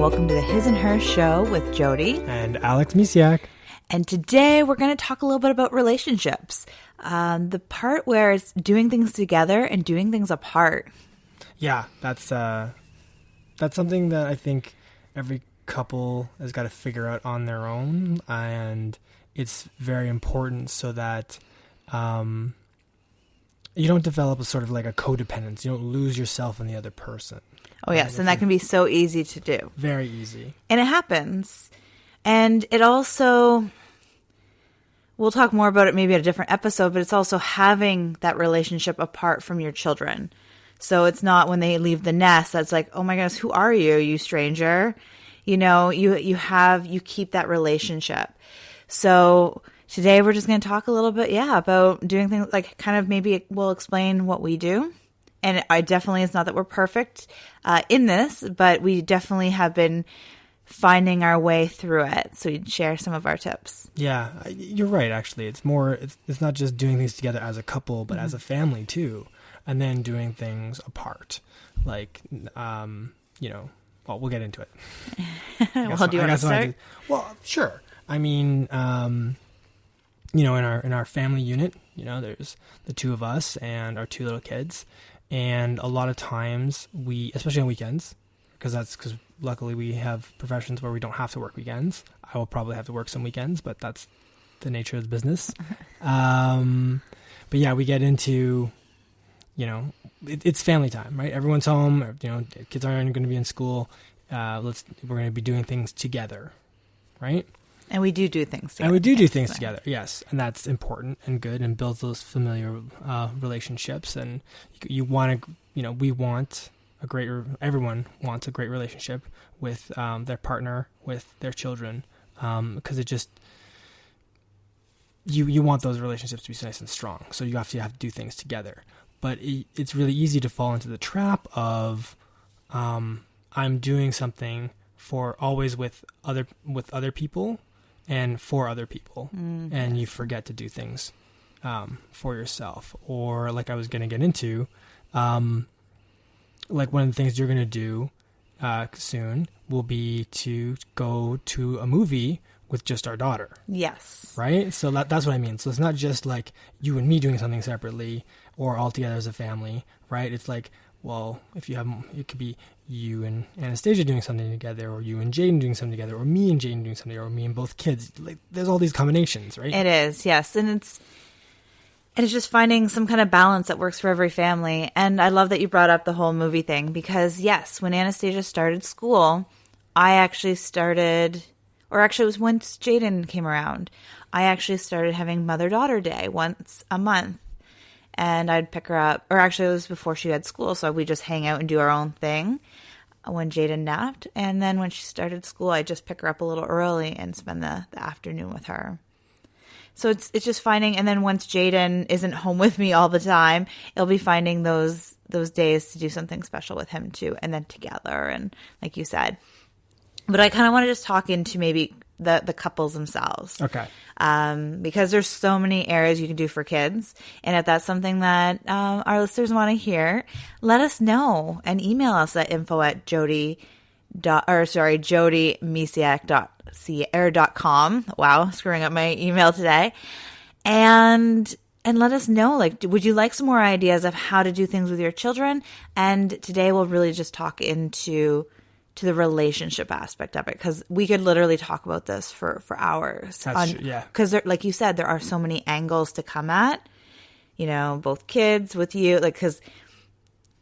welcome to the His and Her Show with Jody and Alex Misiak. And today we're going to talk a little bit about relationships. The part where it's doing things together and doing things apart. Yeah, that's something that I think every couple has got to figure out on their own, and it's very important so that you don't develop a sort of like a codependence. You don't lose yourself in the other person. Oh, yes, and that can be so easy to do. Very easy. And it happens. And it also, we'll talk more about it maybe at a different episode, but it's also having that relationship apart from your children. So it's not when they leave the nest that's like, oh my goodness, who are you, you stranger? You know, you keep that relationship. So today we're just going to talk a little bit, about doing things like kind of maybe we'll explain what we do. And it's not that we're perfect in this, but we definitely have been finding our way through it. So we'd share some of our tips. Yeah, you're right. Actually, it's not just doing things together as a couple, but as a family too. And then doing things apart. Like, well, we'll get into it. Well, do you want to start? Well, sure. I mean, in our family unit, there's the two of us and our two little kids. And a lot of times especially on weekends, because luckily we have professions where we don't have to work weekends. I will probably have to work some weekends, but that's the nature of the business. But yeah, we get into, it's family time, right? Everyone's home, kids aren't going to be in school. We're going to be doing things together, right? And we do things together. And we do things together, yes. And that's important and good and builds those familiar relationships. And everyone wants a great relationship with their partner, with their children, because it just, you want those relationships to be nice and strong. So you have to do things together. But it's really easy to fall into the trap of I'm doing something always with other people and for other people, and you forget to do things for yourself. Or like I was going to get into, like one of the things you're going to do soon will be to go to a movie with just our daughter. Yes. Right? So that's what I mean. So it's not just like you and me doing something separately or all together as a family, right? It's like, well, it could be you and Anastasia doing something together, or you and Jaden doing something together, or me and Jaden doing something, or me and both kids. Like, there's all these combinations, right? It is, yes. And it's just finding some kind of balance that works for every family. And I love that you brought up the whole movie thing, because yes, when Anastasia started school, it was once Jaden came around, I actually started having Mother-Daughter Day once a month. And I'd pick her up, or actually it was before she had school, so we just hang out and do our own thing when Jaden napped. And then when she started school, I'd just pick her up a little early and spend the afternoon with her. So it's just finding, and then once Jaden isn't home with me all the time, it'll be finding those days to do something special with him too, and then together, and like you said. But I kind of want to just talk into maybe the couples themselves. Okay. Because there's so many areas you can do for kids. And if that's something that our listeners want to hear, let us know and email us at jodymisiak.com. Wow, screwing up my email today. And let us know, like, would you like some more ideas of how to do things with your children? And today we'll really just talk into the relationship aspect of it, because we could literally talk about this for hours. That's true, yeah. Because like you said, there are so many angles to come at, both kids with you, like, because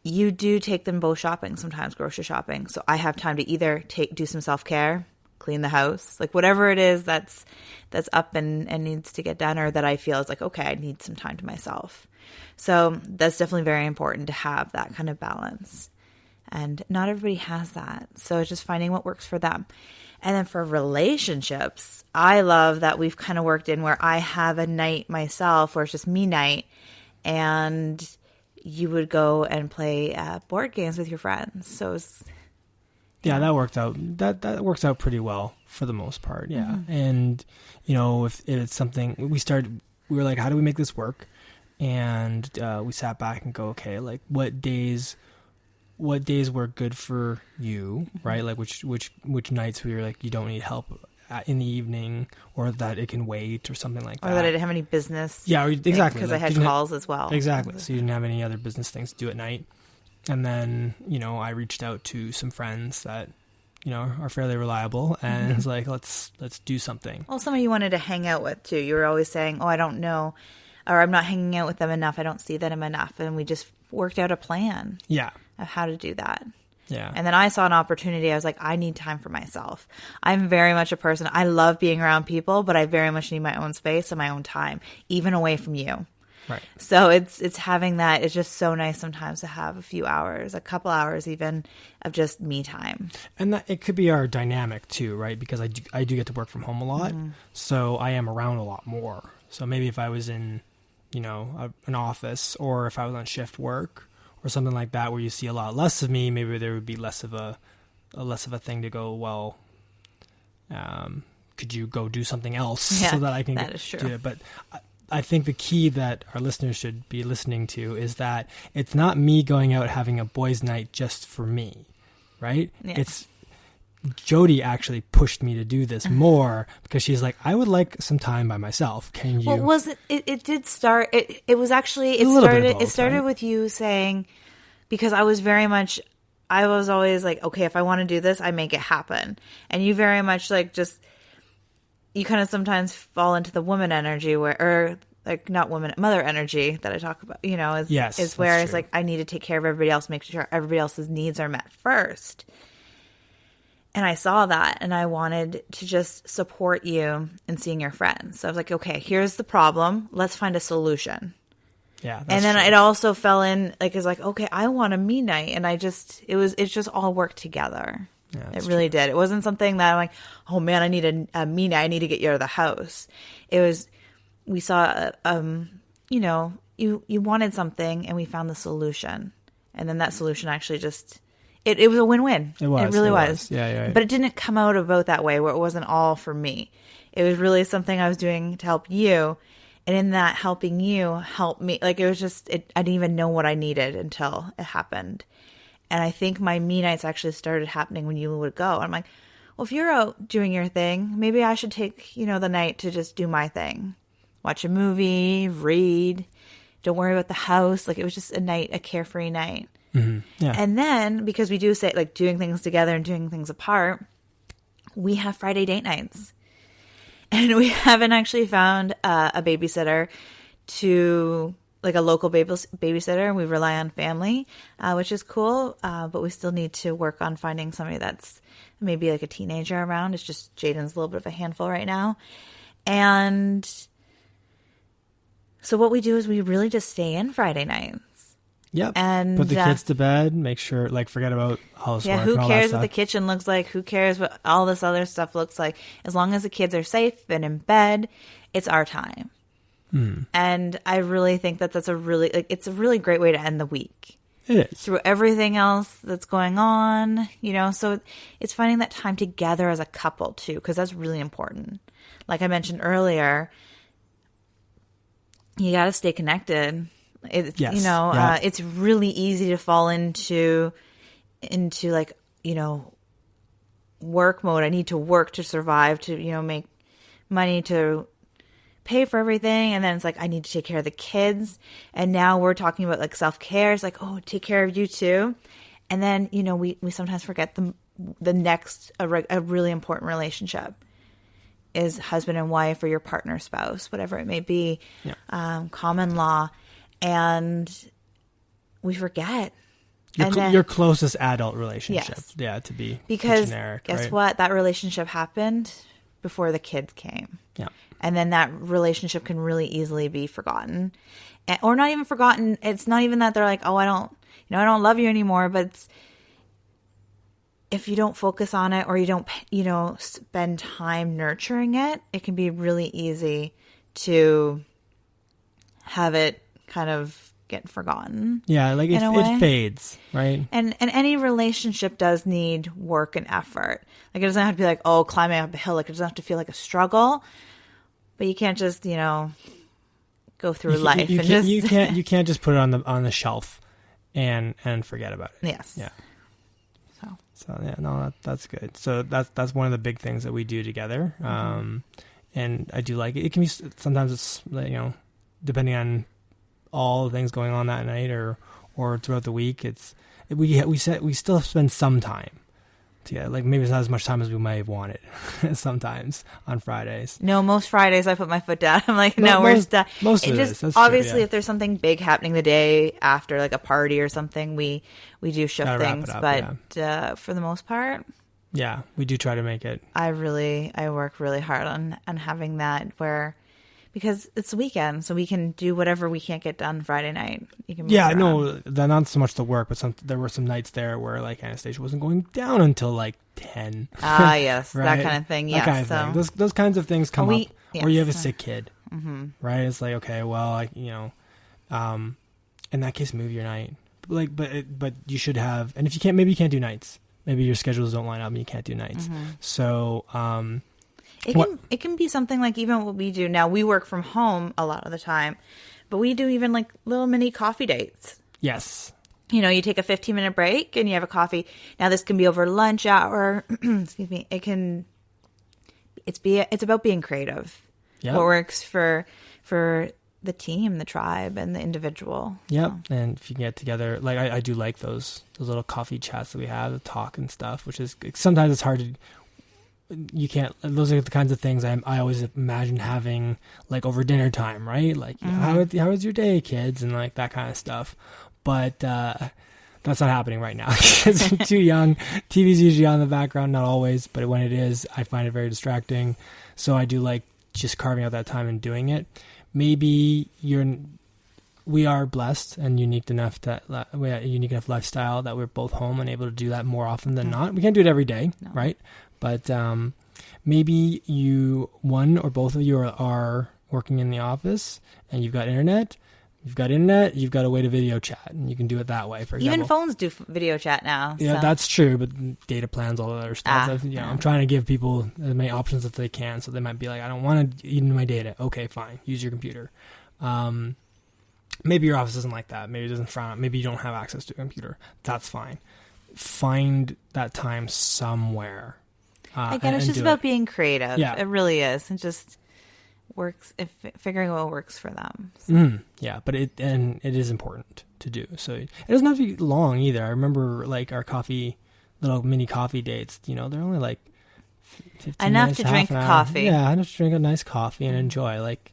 you do take them both shopping, sometimes grocery shopping. So I have time to either do some self-care, clean the house, like whatever it is that's up and needs to get done, or that I feel is like, okay, I need some time to myself. So that's definitely very important to have that kind of balance. And not everybody has that. So it's just finding what works for them. And then for relationships, I love that we've kind of worked in where I have a night myself where it's just me night, and you would go and play board games with your friends. So that worked out. That works out pretty well for the most part. Yeah. Mm-hmm. And, if it's something we were like, how do we make this work? And we sat back and go, okay, like what days what days were good for you, right? Like which nights where you're like, you don't need help in the evening, or that it can wait or something like that. Or that I didn't have any business. Yeah, exactly. Because like, I had calls as well. Exactly. So you didn't have any other business things to do at night. And then, I reached out to some friends that, are fairly reliable, and it's like, let's do something. Well, somebody you wanted to hang out with too. You were always saying, I don't know, or I'm not hanging out with them enough. I don't see them enough. And we just worked out a plan. Yeah. Of how to do that. Yeah. And then I saw an opportunity. I was like, I need time for myself. I'm very much a person. I love being around people, but I very much need my own space and my own time, even away from you. Right. So it's having that. It's just so nice sometimes to have a few hours, a couple hours even, of just me time. And that it could be our dynamic too, right? Because I do get to work from home a lot, so I am around a lot more. So maybe if I was in, an office, or if I was on shift work or something like that, where you see a lot less of me, maybe there would be less of a thing to go, well, could you go do something else so that I can that is true. Do it? But I think the key that our listeners should be listening to is that it's not me going out having a boys' night just for me, right? Yeah. It's Jody actually pushed me to do this more, because she's like, I would like some time by myself. Can you? Well, was it did start. It was actually it started with you saying, because I was always like, okay, if I want to do this, I make it happen, and you very much like just. You kind of sometimes fall into the woman energy mother energy that I talk about, is where it's like, I need to take care of everybody else, make sure everybody else's needs are met first. And I saw that, and I wanted to just support you in seeing your friends. So I was like, okay, here's the problem. Let's find a solution. Yeah. And then it also fell in, like, it's like, okay, I want a me night. And it just all worked together. Yeah, it really did. It wasn't something that I'm like, oh man, I need a me night. I need to get you out of the house. It was, we saw, you wanted something, and we found the solution. And then that solution actually just, it was a win-win. It really was. Yeah. But it didn't come out about that way, where it wasn't all for me. It was really something I was doing to help you. And in that helping you help me, like, it was just, I didn't even know what I needed until it happened. And I think my me nights actually started happening when you would go. I'm like, well, if you're out doing your thing, maybe I should take, the night to just do my thing. Watch a movie, read, don't worry about the house. Like, it was just a carefree night. Mm-hmm. Yeah. And then, because we do say, like, doing things together and doing things apart, we have Friday date nights. And we haven't actually found a babysitter like a local babysitter. We rely on family, which is cool. But we still need to work on finding somebody that's maybe like a teenager around. It's just Jaden's a little bit of a handful right now. And so what we do is we really just stay in Friday nights. Yep. And put the kids to bed, make sure, like, forget about housework. Yeah, who cares what the kitchen looks like? Who cares what all this other stuff looks like? As long as the kids are safe and in bed, it's our time. And I really think that's it's a really great way to end the week. It is. Through everything else that's going on, so it's finding that time together as a couple too, because that's really important. Like I mentioned earlier, you got to stay connected. Yes. It's really easy to fall into like, work mode. I need to work to survive, to, make money to pay for everything. And then it's like, I need to take care of the kids. And now we're talking about like self-care. It's like, oh, take care of you too. And then, we sometimes forget the next, a really important relationship is husband and wife, or your partner, spouse, whatever it may be, common law. And we forget. Your closest adult relationship. Yes. Yeah, to be because generic. Guess right? what? That relationship happened before the kids came. Yeah. And then that relationship can really easily be forgotten. Or not even forgotten. It's not even that they're like, oh, I don't love you anymore. But it's, if you don't focus on it, or you don't, spend time nurturing it, it can be really easy to have it kind of get forgotten. Yeah, like it fades, right? And any relationship does need work and effort. Like, it doesn't have to be like, oh, climbing up a hill. Like, it doesn't have to feel like a struggle. But you can't just, go through life. You can't just put it on the shelf and forget about it. Yes. Yeah. So yeah, no, that's good. So that's one of the big things that we do together. And I do like it. It can be, sometimes it's, depending on all the things going on that night or throughout the week, we still spend some time together. Like maybe it's not as much time as we might have wanted sometimes on Fridays. No, most Fridays I put my foot down. I'm like, no, we're done. Most it of just, it is. That's obviously, true, yeah. if there's something big happening the day after, like a party or something, we do shift Gotta wrap things. it up, but for the most part, yeah, we do try to make it. I work really hard on having that where, because it's the weekend, so we can do whatever we can't get done Friday night. You can move Yeah, around. no, not so much the work, but there were some nights there where like Anastasia wasn't going down until like 10. Ah, yes, right? that kind of thing. That Yes, kind of so thing. Those kinds of things come up where you have a yes. sick kid, right? It's like, okay, well, in that case, move your night. Like, but you should have, and if you can't, maybe you can't do nights. Maybe your schedules don't line up and you can't do nights. So, it can be something like even what we do now. We work from home a lot of the time, but we do even like little mini coffee dates. yes. You take a 15-minute break and you have a coffee. Now this can be over lunch hour. Excuse me. It's about being creative. Yep. What works for the team, the tribe, and the individual. Yep. And if you get together, like I do like those little coffee chats that we have, the talk and stuff, which is sometimes it's hard to. You can't. Those are the kinds of things I always imagine having like over dinner time, right? Like how was your day, kids, and like that kind of stuff. But that's not happening right now because I'm too young. TV's usually on in the background, not always, but when it is, I find it very distracting. So I do like just carving out that time and doing it. Maybe we are blessed and unique enough we have a unique enough lifestyle that we're both home and able to do that more often than not. We can't do it every day, right? But maybe one or both of you are working in the office and you've got internet. You've got a way to video chat, and you can do it that way, for example. Even phones do video chat now. Yeah, so. that's true, but data plans, all that other stuff. I'm trying to give people as many options as they can, so they might be like, I don't want to eat into my data. Okay, fine. Use your computer. Maybe your office isn't like that. Maybe it doesn't frown. Maybe you don't have access to a computer. That's fine. Find that time somewhere. Again, it's just about being creative. Yeah. It really is. It just works, figuring what works for them. So. Yeah, but it is important to do. So it doesn't have to be long either. I remember like our little mini coffee dates. They're only like 15 enough minutes, to drink coffee. Yeah, enough to drink a nice coffee and enjoy. Like,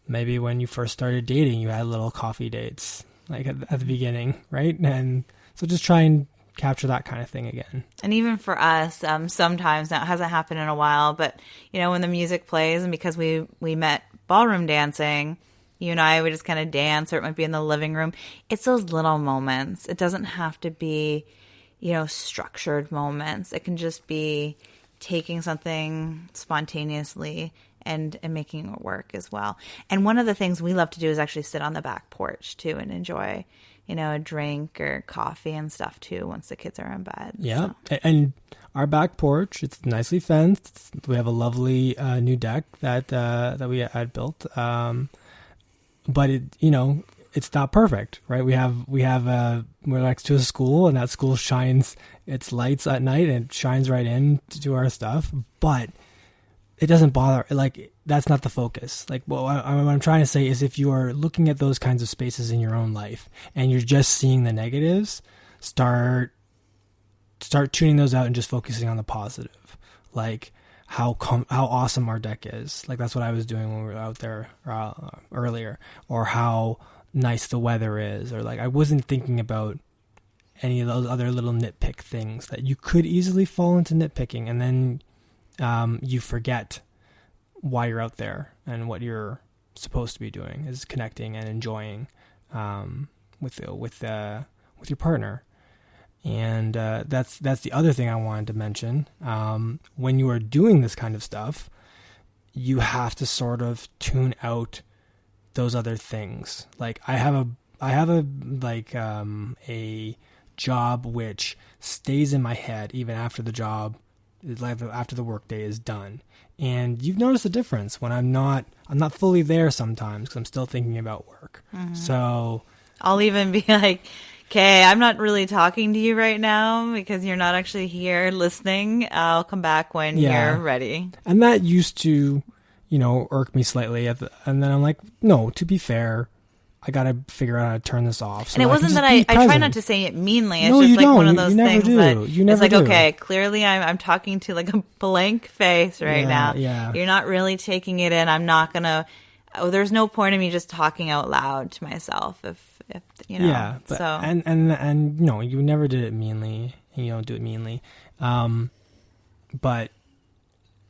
maybe when you first started dating, you had little coffee dates like at the beginning, right? And so just try and capture that kind of thing again. And even for us, sometimes, now it hasn't happened in a while, but when the music plays, and because we met ballroom dancing, you and I would just kind of dance, or it might be in the living room. It's those little moments. It doesn't have to be, structured moments. It can just be taking something spontaneously and making it work as well. And one of the things we love to do is actually sit on the back porch too and enjoy a drink or coffee and stuff too once the kids are in bed. Yeah. So. And our back porch, it's nicely fenced. We have a lovely new deck that we had built. But it's not perfect, right? We're next to a school, and that school shines its lights at night and it shines right in to our stuff, but it doesn't bother. Like, that's not the focus. Like, what I'm trying to say is, if you are looking at those kinds of spaces in your own life and you're just seeing the negatives, start tuning those out and just focusing on the positive. Like how awesome our deck is. Like, that's what I was doing when we were out there earlier, or how nice the weather is, or like I wasn't thinking about any of those other little nitpick things that you could easily fall into nitpicking, and then you forget why you're out there and what you're supposed to be doing is connecting and enjoying with your partner. And that's the other thing I wanted to mention. When you are doing this kind of stuff, you have to sort of tune out those other things. Like I have a job which stays in my head even after after the workday is done. And you've noticed a difference when I'm not fully there sometimes because I'm still thinking about work. Mm-hmm. So I'll even be like, okay, I'm not really talking to you right now because you're not actually here listening. I'll come back when you're ready. And that used to, irk me slightly. And then I'm like, no, to be fair, I got to figure out how to turn this off. So and it wasn't that I try not to say it meanly. It's just like one of those things that it's like, okay, clearly I'm talking to like a blank face right now. Yeah. You're not really taking it in. I'm not going to, there's no point in me just talking out loud to myself if Yeah. But, so. And no, you never did it meanly. And you don't do it meanly. But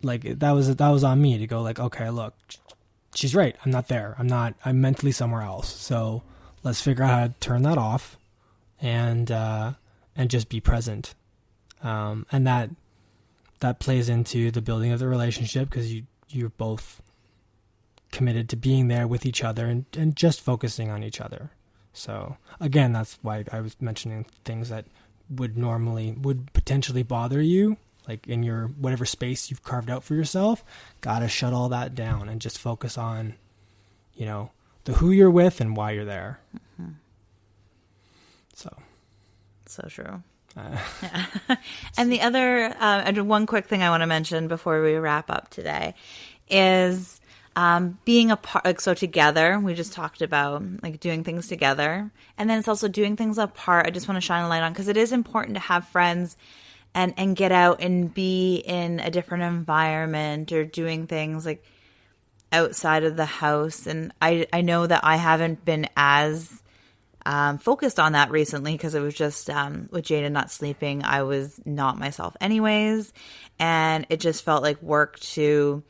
like that was on me to go like, okay, look, she's right. I'm not there. I'm mentally somewhere else. So let's figure out how to turn that off and just be present. And that plays into the building of the relationship because you're both committed to being there with each other and just focusing on each other. So again, that's why I was mentioning things that would potentially bother you. Like in your whatever space you've carved out for yourself, gotta shut all that down and just focus on, the who you're with and why you're there. Mm-hmm. So true. And the other, one quick thing I want to mention before we wrap up today is being a part. Like, so together, we just talked about like doing things together, and then it's also doing things apart. I just want to shine a light on because it is important to have friends. And get out and be in a different environment or doing things like outside of the house. And I know that I haven't been as focused on that recently because it was just with Jada not sleeping, I was not myself anyways. And it just felt like work to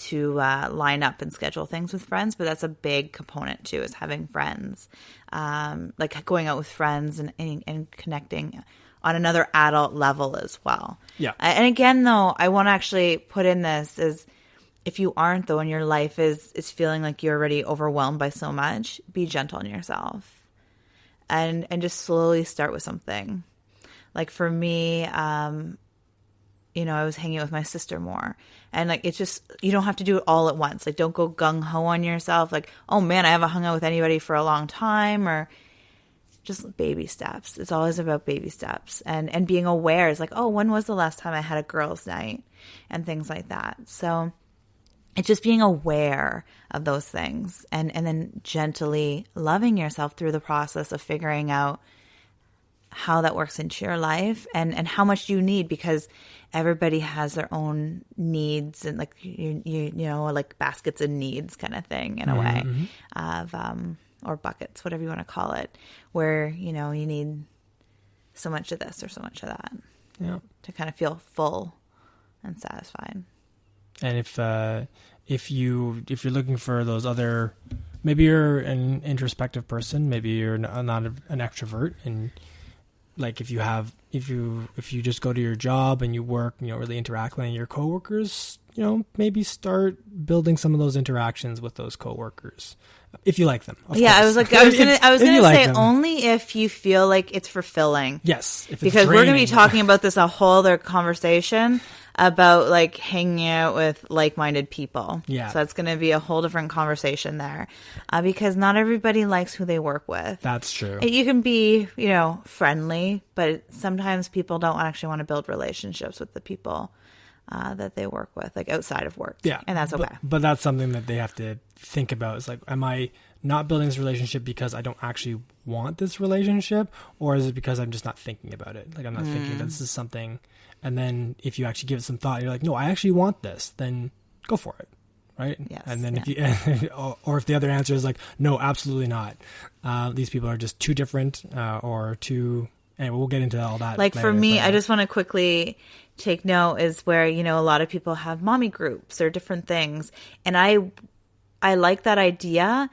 line up and schedule things with friends. But that's a big component too, is having friends, like going out with friends and connecting on another adult level as well. Yeah. And again, though, I want to actually put in this is if you aren't, though, and your life is feeling like you're already overwhelmed by so much, be gentle on yourself and just slowly start with something. Like for me, I was hanging out with my sister more, and like, it's just, you don't have to do it all at once. Like, don't go gung ho on yourself. Like, oh man, I haven't hung out with anybody for a long time, or just baby steps. It's always about baby steps and being aware. It's like, oh, when was the last time I had a girls' night and things like that. So it's just being aware of those things and then gently loving yourself through the process of figuring out how that works into your life and how much you need, because everybody has their own needs and like, like baskets of needs kind of thing in a way of, or buckets, whatever you want to call it, where, you need so much of this or so much of that to kind of feel full and satisfied. And if you're looking for those other, maybe you're an introspective person, maybe you're not an extrovert, and like if you just go to your job and you work, really interact with your coworkers, maybe start building some of those interactions with those coworkers. If you like them. Yeah, course. I was gonna say them. only if you feel like it's fulfilling. Yes. Because we're gonna be talking about this a whole other conversation about like hanging out with like-minded people. Yeah. So that's gonna be a whole different conversation there. Because not everybody likes who they work with. That's true. You can be, friendly, but sometimes people don't actually want to build relationships with the people that they work with, like outside of work. Yeah. And that's okay. But that's something that they have to think about. It's like, am I not building this relationship because I don't actually want this relationship? Or is it because I'm just not thinking about it? Like, I'm not thinking that this is something. And then if you actually give it some thought, you're like, no, I actually want this, then go for it. Right. Yes. And then if if the other answer is like, no, absolutely not. These people are just too different or too. Anyway, we'll get into all that. Like later, for me, I just want to quickly take note is where, a lot of people have mommy groups or different things. And I like that idea,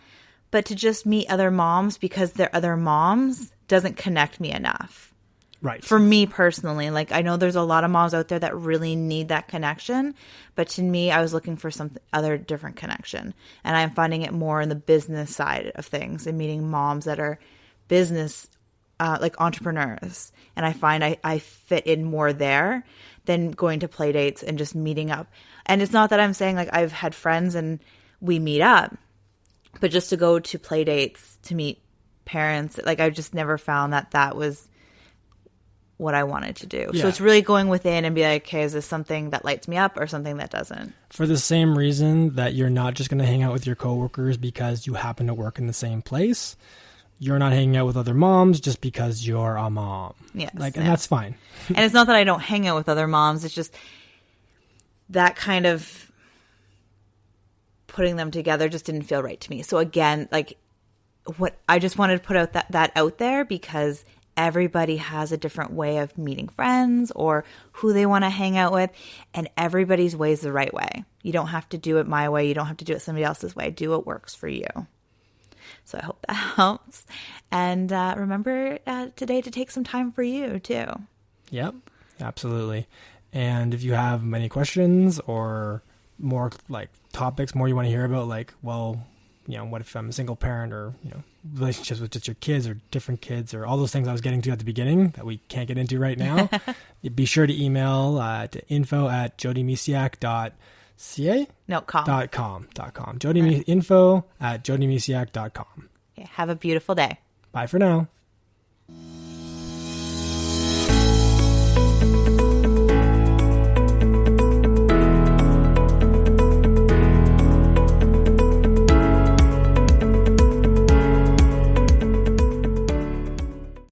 but to just meet other moms because they're other moms doesn't connect me enough. Right. For me personally, like I know there's a lot of moms out there that really need that connection, but to me, I was looking for some other different connection. And I'm finding it more in the business side of things and meeting moms that are business like entrepreneurs. And I find I fit in more there than going to play dates and just meeting up. And it's not that I'm saying like I've had friends and we meet up, but just to go to play dates to meet parents. Like, I just never found that was what I wanted to do. Yeah. So it's really going within and be like, okay, is this something that lights me up or something that doesn't? For the same reason that you're not just going to hang out with your coworkers because you happen to work in the same place. You're not hanging out with other moms just because you're a mom. Yes. And that's fine. And it's not that I don't hang out with other moms. It's just that kind of putting them together just didn't feel right to me. So again, like, what I just wanted to put out that out there, because everybody has a different way of meeting friends or who they want to hang out with, and everybody's way is the right way. You don't have to do it my way. You don't have to do it somebody else's way. Do what works for you. So I hope that helps. And remember today to take some time for you too. Yep, absolutely. And if you have many questions or more like topics, more you want to hear about, like, well, what if I'm a single parent, or, relationships with just your kids or different kids, or all those things I was getting to at the beginning that we can't get into right now, be sure to email to info@jodymisiak.ca? No, com. .com. Info@jodymisiak.com. Okay, have a beautiful day. Bye for now.